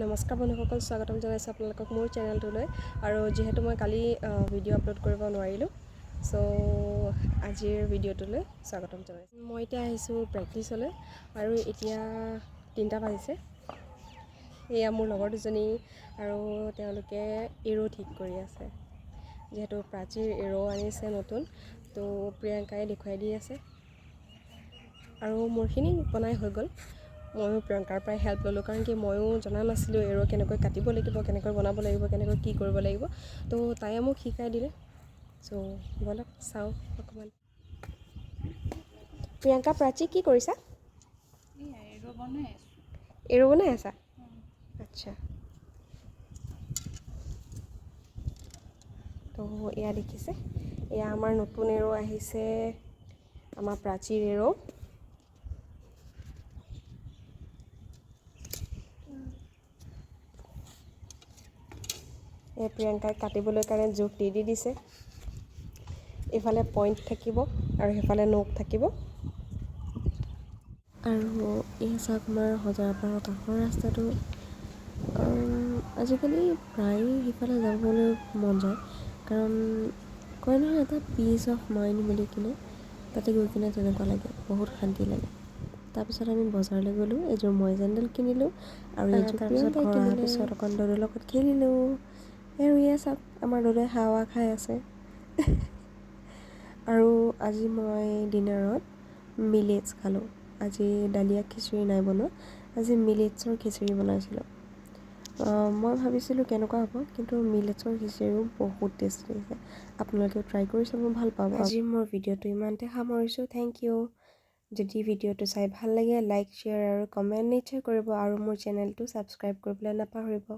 নমস্কাৰ বন্ধুসকল, স্বাগতম জনাইছোঁ আপোনালোকক মোৰ চেনেলটোলৈ। আৰু যিহেতু মই কালি ভিডিঅ' আপলোড কৰিব নোৱাৰিলোঁ, চ' আজিৰ ভিডিঅ'টোলৈ স্বাগতম জনাইছোঁ। মই এতিয়া আহিছোঁ প্ৰেক্টিচলৈ আৰু এতিয়া 3টা বাজিছে। এয়া মোৰ লগৰ দুজনী আৰু তেওঁলোকে এৰো ঠিক কৰি আছে। যিহেতু প্ৰাচীৰ এৰো আনিছে নতুন, তো প্ৰিয়ংকাই দেখুৱাই দি আছে আৰু মোৰখিনি বনাই হৈ গ'ল। ময়ো প্ৰিয়ংকাৰ পৰাই হেল্প ল'লোঁ, কাৰণ কি ময়ো জনা নাছিলোঁ এৰো কেনেকৈ কাটিব লাগিব, কেনেকৈ বনাব লাগিব, কেনেকৈ কি কৰিব লাগিব। তো তাইয়ে মোক শিকাই দিলে। চ' ব'লক চাওঁ অকণমান। প্ৰিয়ংকা, প্ৰাচী কি কৰিছা? এৰো বনাই আছা? আচ্ছা। তো এয়া দেখিছে, এয়া আমাৰ নতুন এৰো আহিছে, আমাৰ প্ৰাচীৰ এৰো। এই প্ৰিয়ংকাই কাটিবলৈ কাৰণে জোখ দি দিছে। এইফালে পইণ্ট থাকিব আৰু সেইফালে নোক থাকিব। আৰু এই চাওক, আমাৰ হজৰাপাৰৰ কাষৰ ৰাস্তাটো। আজিকালি প্ৰায় সিফালে যাবলৈ মন যায়, কাৰণ কয় নহয় এটা পিচ অফ মাইণ্ড বুলি কিনে, তাতে গৈ কিনে তেনেকুৱা লাগে, বহুত শান্তি লাগে। তাৰপিছত আমি বজাৰলৈ গ'লোঁ, এযোৰ মই চেণ্ডেল কিনিলোঁ আৰু এযোৰ তাৰপিছত ঘৰ অহাৰ পিছত অকণ দদুৰ লগত খেলিলোঁ। আৰু এয়া চাওক, আমাৰ দদুৱে হাৱা খাই আছে। আৰু আজি মই ডিনাৰত মিলেটছ খালোঁ। আজি দালিয়া খিচিৰি নাই বনোৱা, আজি মিলেটছৰ খিচিৰি বনাইছিলোঁ। মই ভাবিছিলোঁ কেনেকুৱা হ'ব, কিন্তু মিলেটছৰ খিচিৰিও বহুত টেষ্টি হৈছে। আপোনালোকেও ট্ৰাই কৰি চাব, ভাল পাব। আজি মোৰ ভিডিঅ'টো ইমানতে সামৰিছোঁ। Thank you. যদি ভিডিঅ'টো চাই ভাল লাগে, লাইক, শ্বেয়াৰ আৰু কমেণ্ট নিশ্চয় কৰিব আৰু মোৰ চেনেলটো ছাবস্ক্ৰাইব কৰিবলৈ নাপাহৰিব।